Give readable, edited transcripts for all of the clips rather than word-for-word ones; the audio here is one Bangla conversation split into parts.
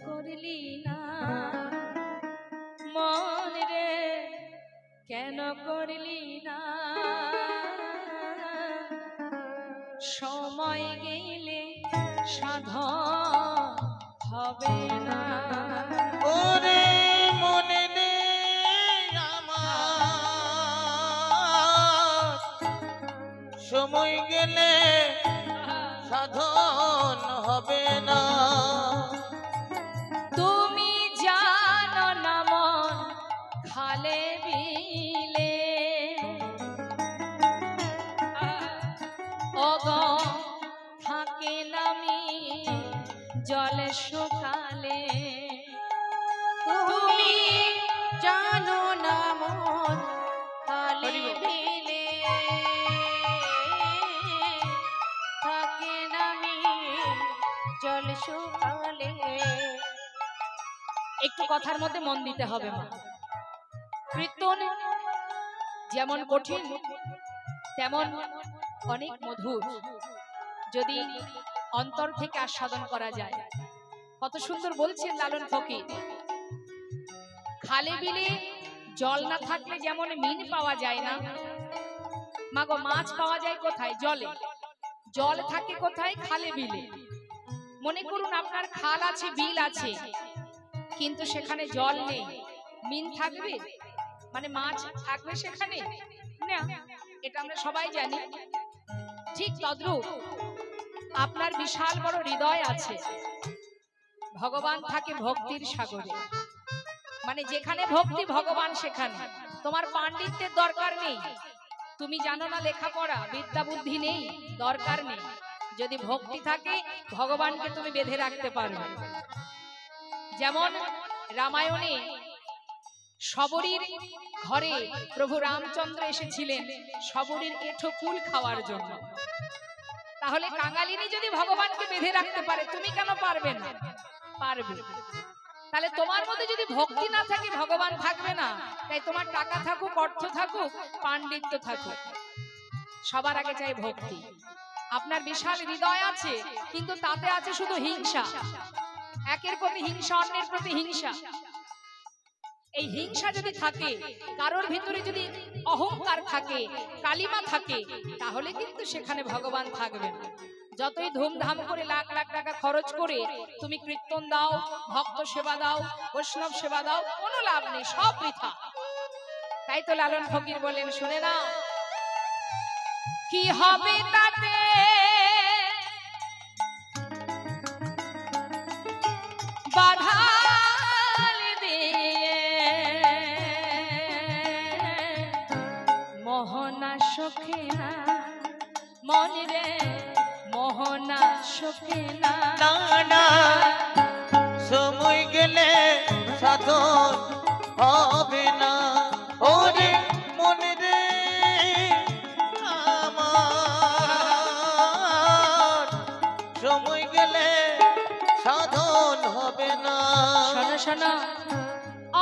করলি না মন রে, কেন করলি না? সময় গেলে সাধন হবে না। ওরে মনে নেই আমার, সময় গেলে সাধন হবে না। তুমি জানো না মন খালে বিলে ওগো থাকে নামি জলে শুকালে। তুমি জানো না মন খালে বিলে থাকে নামি জল শুকালে। একটু কথার মধ্যে মন দিতে হবে মা। কীর্তন যেমন কঠিন তেমন অনেক মধুর, যদি অন্তর থেকে আস্বাদন করা যায়। কত সুন্দর বলছেন লালন ফকির, খালে বিলে জল না থাকলে যেমন মিন পাওয়া যায় না, মাগো মাছ পাওয়া যায় কোথায়? জলে। জল থাকে কোথায়? খালে বিলে। মনে করুন আপনার খাল আছে, বিল আছে, কিন্তু সেখানে জল নেই, মিন থাকবে? মানে মাছ থাকবে সেখানে না, এটা আমরা সবাই জানি। ঠিক তদ্রূপ আপনার বিশাল বড় হৃদয় আছে, ভগবান থাকে ভক্তির সাগরে। মানে যেখানে ভক্তি ভগবান সেখানে। তোমার পাণ্ডিত্যের দরকার নেই, তুমি জানো না লেখাপড়া, বিদ্যা বুদ্ধি নেই, দরকার নেই। যদি ভক্তি থাকে ভগবানকে তুমি বেঁধে রাখতে পারবে। যেমন রামায়ণে শবরীর ঘরে প্রভু রামচন্দ্র এসেছিলেন শবরীর এঁঠো কুল খাওয়ার জন্য। তাহলে কাঙালিনী যদি ভগবানকে বেঁধে রাখতে পারে, তুমি কেন পারবে না? পারবে। তাহলে তোমার মধ্যে যদি ভক্তি না থাকে ভগবান থাকবে না। তাই তোমার টাকা থাকুক, অর্থ থাকুক, পাণ্ডিত্য থাকুক, সবার আগে চাই ভক্তি। আপনার বিশাল হৃদয় আছে, কিন্তু তাতে আছে শুধু হিংসা, একের প্রতি হিংসা, অন্যের প্রতি হিংসা। এই হিংসা যদি থাকে, কারোর ভিতরে যদি অহংকার থাকে, কালিমা থাকে, তাহলে কিন্তু সেখানে ভগবান থাকবে না। যতই ধুমধাম করে লাখ লাখ টাকা খরচ করে তুমি কীর্তন দাও, ভক্ত সেবা দাও, বৈষ্ণব সেবা দাও, কোনো লাভ নেই, সব বৃথা। তাই তো লালন ফকির বলেন, শুনে না, কি হবে তাতে বাধা মোহনা সখে না মন রে, মোহনা সখে না। না সময় গেলে সাধন হবে না। ওরে মনে রে আমার, সময় গেলে সাধন হবে না। শোনো শোনো,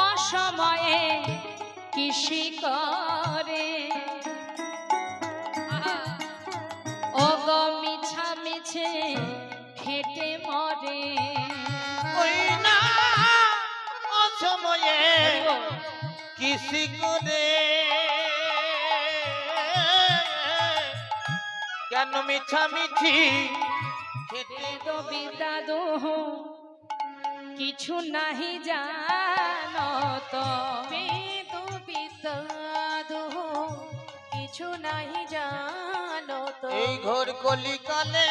অসময়ে কৃষি করে ও গো মিছা মিছে খেটে মরে। ওই না অসময়ে কৃষি করে, কেন মিছামিছি খেতে বিদ্যা দোহ কিছু নাহি জানো তো, বিদ্যা দোহ কিছু নাহি জানো তো। এই ঘোর কলিকালে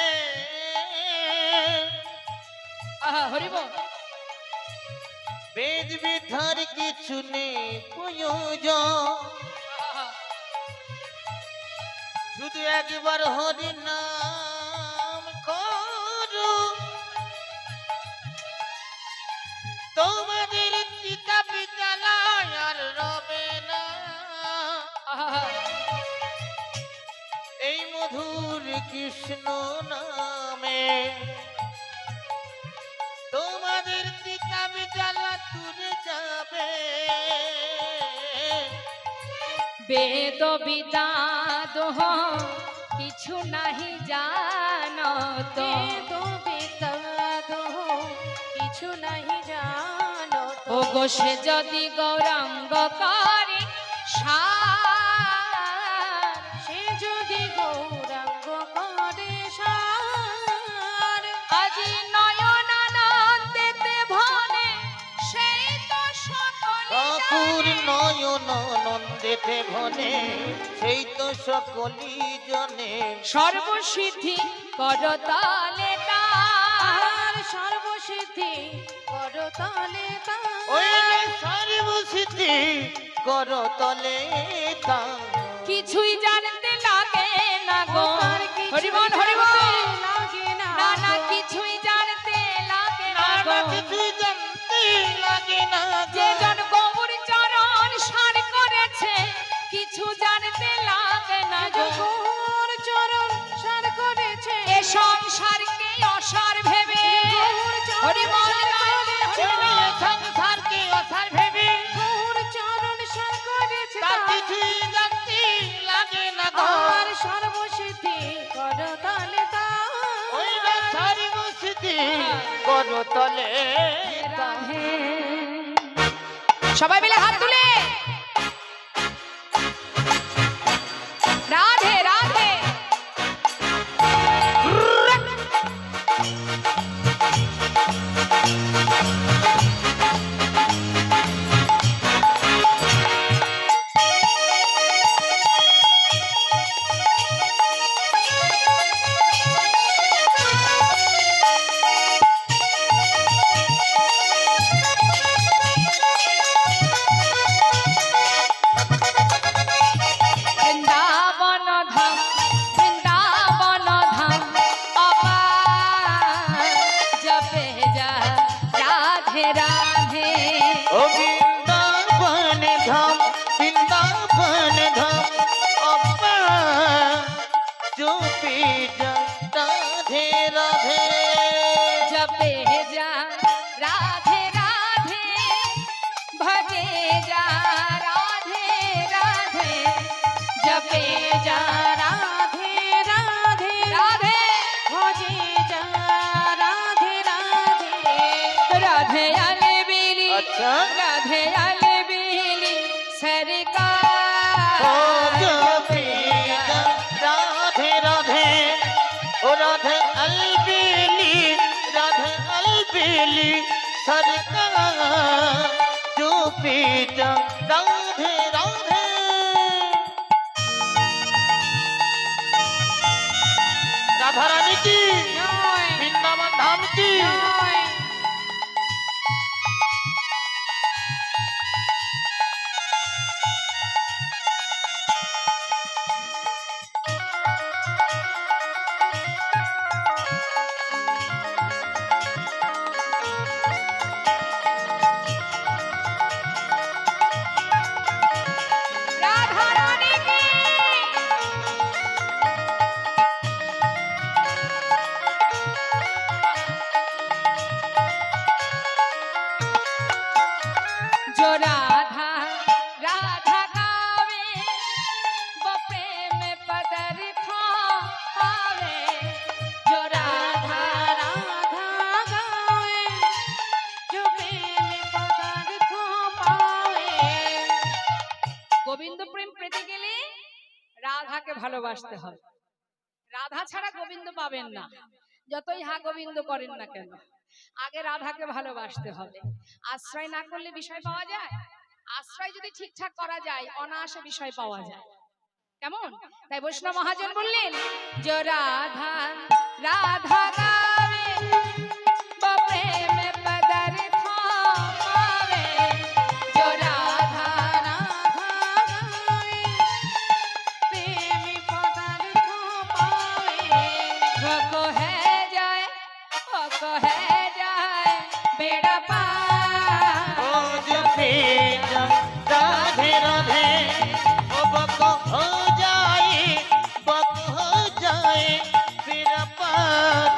হরিবল বেদ বিধার কিছু নেই প্রয়োজন, শুধু একবার হরি নাম করো, তোমাদের চিতা বিদ্যালয় আর রবে না। এই মধুর কৃষ্ণ নামে তোমাদের চিতা বিদ্যালয় তুলে যাবে। বেদ বিদ্যা দোহ কিছু নাহি জানো তো, বিদ্যা দোহ কিছু নাহি ও গো সে যদি গৌরাঙ্গ করে সার, সে যদি গৌরাঙ্গ করে সার, আজি নয়ন আনন্দেতে ভনে সেই তো সকলে ঠাকুর জানে। নয়ন নন্দেতে ভনে সেই তো সকলি জনে। সর্বসিদ্ধি করতালে তার, আর সর্বসিদ্ধি করতলে তার। ওই সর্বসিদ্ধি করতলে তার। কিছুই জানতে লাগে না গো। তার কিছুই হরিবল হরিবল। জানতে লাগে না না না গো। কিছুই জানতে লাগে না না গো। কিছুই জানতে লাগে না যে গো। জন গৌর চরণ সার করেছে কিছু জানতে লাগে না গো। গৌর চরণ সার করেছে এ সংসারকে অসার ভেবে গৌর চরণ হরিবল সার করেছে। ওই সংসারকে অসার ভেবে গৌর চরণ সার করেছে তার তার। কিছুই জানতে লাগে না গো। আর সর্বসিদ্ধি করতলে তার। ওই সর্বসিদ্ধি করতলে তার। সবাই মিলে হাত তুলে রাধে রাধে। বৃন্দাবন ধাম বৃন্দাবন ধাম অপার জপে যা রাধে রাধে। ও বৃন্দাবন ধাম বৃন্দাবন ধাম অপা চুপি যা রাধে রাধে। জপে যা রাধে রাধে ভজে যা রাধে রাধে জপে যা রাধে রাধে রাধে ভজে যা রাধে রাধে। রাধে अलबेली अच्छा राधे अलबेली सरकार ও চুপি যা রাধে রাধে। ও রাধে अलबेली রাধে अलबेली सरकार चुपी जा राधे राधे। राधा रानी की নয় वृंदावन धाम की। নয়। রাধা রানী কি जो राधा राधा गावे वो प्रेम पदर खावे। जो राधा राधा गावे जो प्रेम पदार्थ पावे। গোবিন্দ প্রেম পেতে গেলে রাধাকে ভালোবাসতে হবে। রাধা ছাড়া গোবিন্দ পাবেন না, যতই হা গোবিন্দ করেন না কেন। আগে রাধাকে ভালোবাসতে হবে। আশ্রয় না করলে বিষয় পাওয়া যায়? আশ্রয় যদি ঠিকঠাক করা যায় অনায়াসে বিষয় পাওয়া যায়। কেমন? তাই বৈষ্ণব মহাজন বললেন যে রাধা রাধা গাवे वो प्रेम पदार्थ पावे। जो राधा राधा गावे प्रेम पदार्थ पावे। वो को है जाए बेड़ा पार। ओ चुपी जा राधे राधे। ओ बको हो जाए फिर पार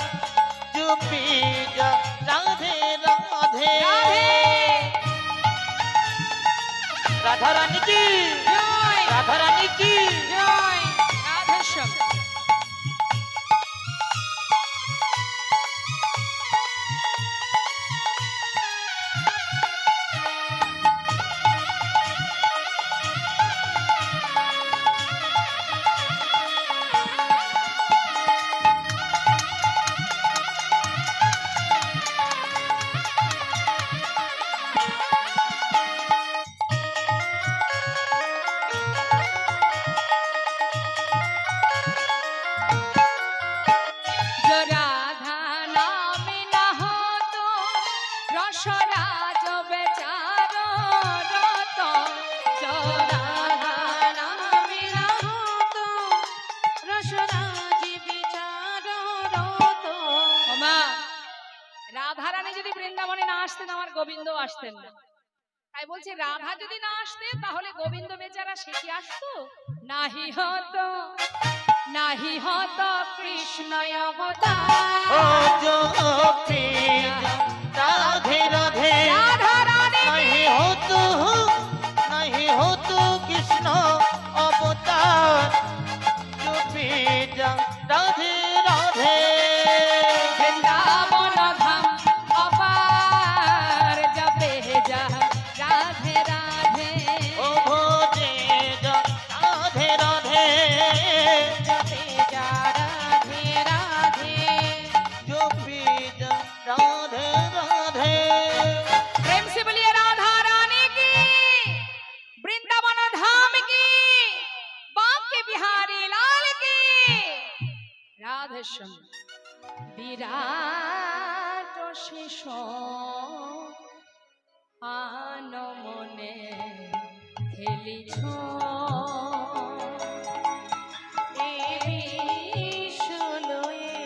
রাজ বেচার রত রাধা নামে রত রসরাজি বিচার রত। ওমা রাধা রানী যদি বৃন্দাবনে না আসতেন আমার গোবিন্দ আসতেন না। তাই বলছি রাধা যদি না আসতেন তাহলে গোবিন্দ বেচারা সে কি আসতো? নাহি হতো নাহি হতো কৃষ্ণ অবতার। ও জপে রাধে রাধে রাধা রানী नहीं हो तो कृष्ण अवतार जो जा राधे राधे বৃন্দাবন ধাম অপার জপে যা রাধে রাধে ओ भोजे जा राधे राधे জপে যা রাধে রাধে। जो जा राधे राधे प्रेम से बोलिए राधा रानी की, वृंदावन धाम की, बांके बिहारी लाल की। राधे श्याम বিরাট শিশু আন মনে খেলিছ দেবী শুলোয়ে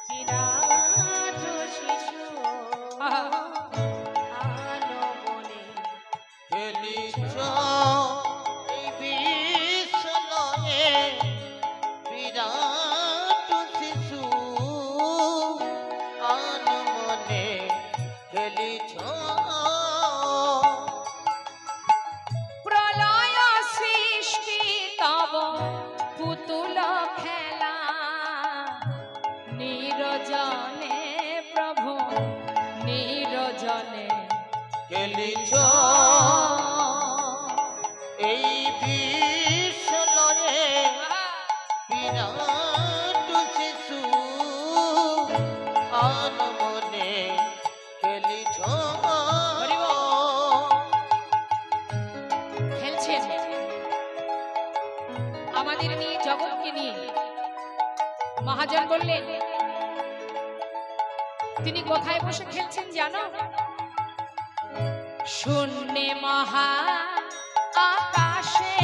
বিরাট শিশু আলো বলে খেলিছ এই বিশ্বলয়ে বিরাট শিশু আনমনে খেলিছ প্রলয় সৃষ্টি তব পুতুল খেলা নিরজনে প্রভু নিরজনে খেলিছ এই বিশ্বলয়ে বিরাট শিশু আনমনে খেলিছ খেলছেন আমাদের নিয়ে জগৎকে নিয়ে। মহাজন বললেন তিনি কোথায় বসে খেলছেন জানো? শূন্যে মহা আকাশে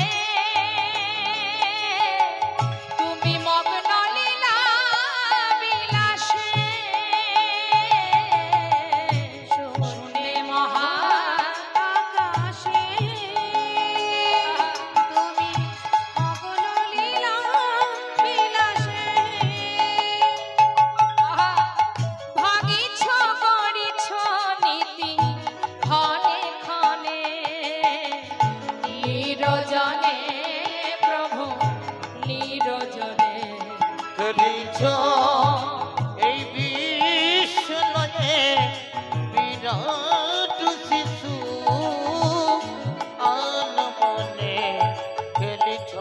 তুমি মগ্ন লীলা বিলাসে। শূন্যে মহা আকাশে তুমি মগ্ন লীলা বিলাসে। ভাগিছ করিছ নীতি ক্ষণে ক্ষণে নিরজনে প্রভু নিরজনে খেলিছ এই বিশ্বলয়ে বিরাট শিশু আনমনে খেলিছ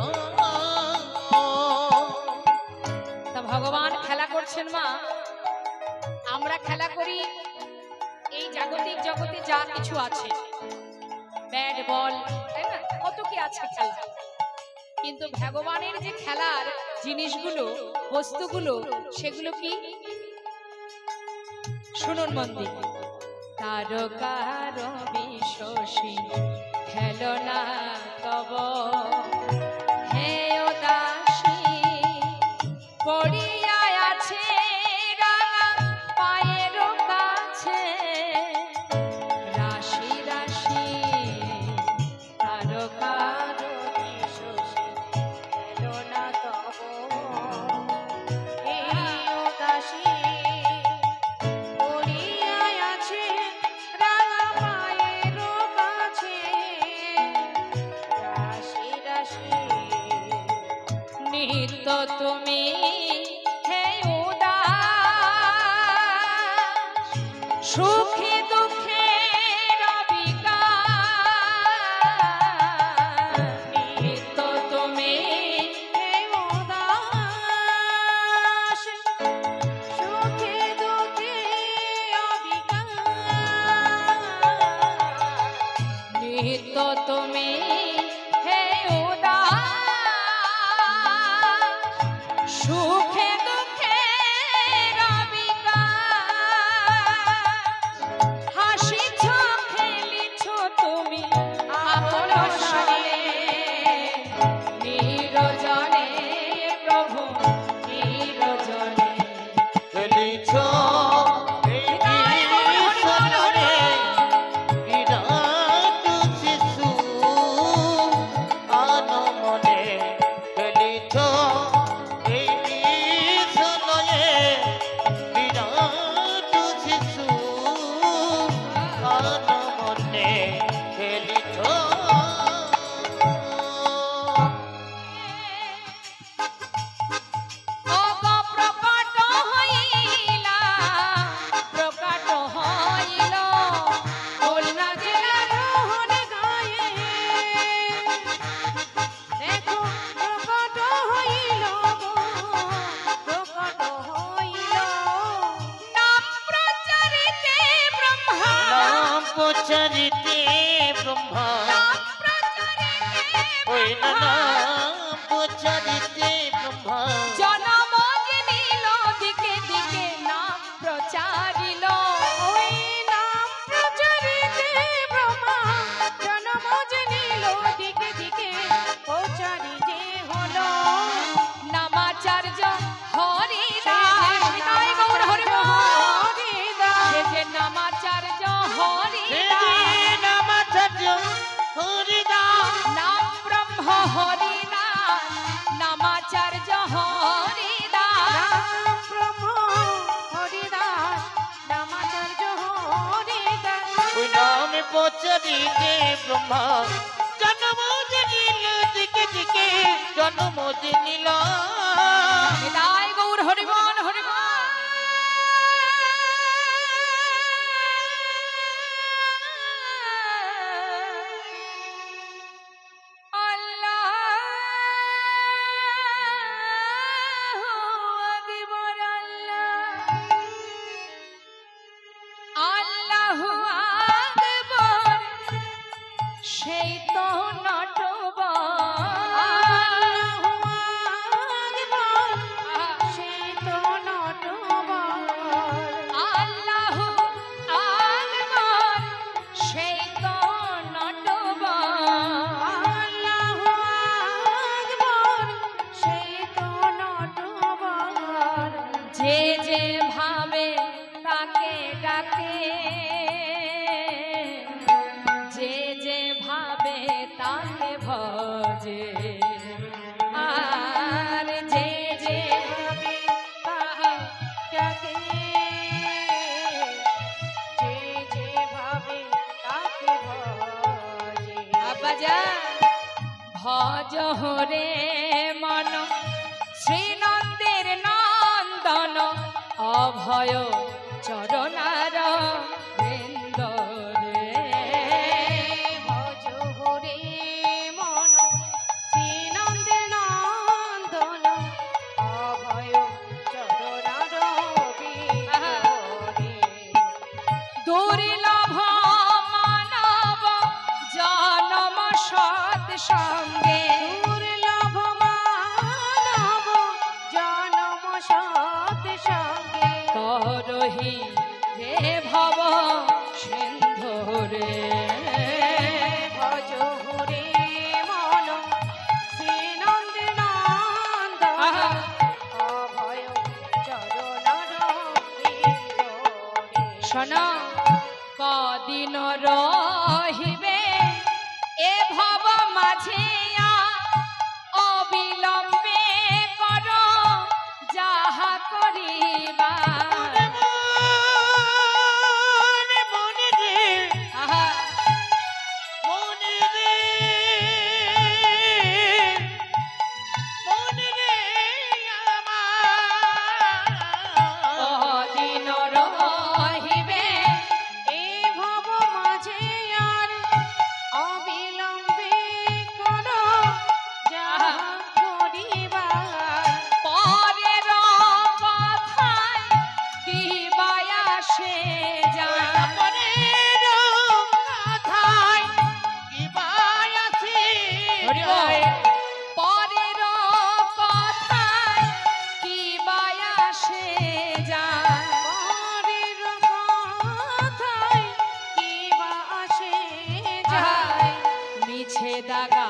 তা ভগবান খেলা করছেন মা, আমরা খেলা করি এই জাগতিক জগতে যা কিছু আছে, ব্যাট বল, তাই না, কত কি আছে খেলা। কিন্তু ভগবানের যে খেলার জিনিসগুলো বস্তুগুলো সেগুলো কি শুনুন মন দিয়ে। তারকার বিশ্বসী খেলনা তব হে দাসী পড়িয়া আছে রাঙা পায়ের কাছে রাশি রাশি তারকার বিশ্বসী খেলনা তব এই দাসী পড়িয়া আছে রাঙা পায়ের কাছে রাশি রাশি। নিত্য তুমি হে উদাস সুখে দুঃখে নিত্য তুমি হে উদাস সুখে দুঃখে অবিকার। নিত্য তুমি হে উদাস সুখে দুঃখে রবিকা হাস প্রচারিতে ব্রহ্মা ওই নাম প্রচারিতে ব্রহ্মা জনম যে নিল দিকে দিকে নাম প্রচারিল ওই নাম প্রচারিতে ব্রহ্মা জনম যে নিল দিকে দিকে প্রচারিতে হলো নামাচার্য হরিদাস নিতাই গৌর হরি বল। হরিদাস সে যে নামাচার্য হে হরিদাস নামাচার্য হরিদাস নাম ব্রহ্ম হরিদাস নামাচার্য হরিদাস রাম ব্রহ্ম হরিদাস নামাচার্য হরিদাস ওই নামে প্রচারিতে ব্রহ্মা জন্ম যে নিল দিকে দিকে জন্ম যে নিল নিতাই গৌর হরি বল হরি বল। আল্লাহু আকবার সেই তো নটবর সেই তো নটবর আল্লাহু আকবার সেই তো নটবর আল্লাহু আকবার সেই তো নটবর যে যে ভাবে তাকে ডাকে যে যে ভাবে তাকে ভজে আর যে যে ভাবে তাকে ডাকে যে যে ভাবে তাকে ভজে আব্বাজান ভজ হরে মন শ্রীনন্দের নন্দন অভয় চরণার বৃন্দরে ভজ হরে মন শ্রীনন্দে নন্দন অভয় চরণার বিন্দরে দুর্লভ মানব জনম সৎ সঙ্গে দুর্লভ মানব জনম সৎ সঙ্গে করহি হে ভব সিন্ধুরে ভজ হরে মন শ্রীনন্দে নন্দন আহা। অভয় চরণার বিন্দরে শোন কদিন রহিবে এ ভব মাঝে অবিলম্বে কর যাহা করিবা মনে মনে রে আহা, মনে রে মনে রে আমার কদিন রহিবে এ ভব মাঝে আর অবিলম্বে কর যাহা করিবার পরের কথায় কি বায়াসে যায় পরের কথায় কি বায়াসে পরের কথায় কি বায়াসে যায় পরের কথায় কি বা আসে যায় মিছে দাগা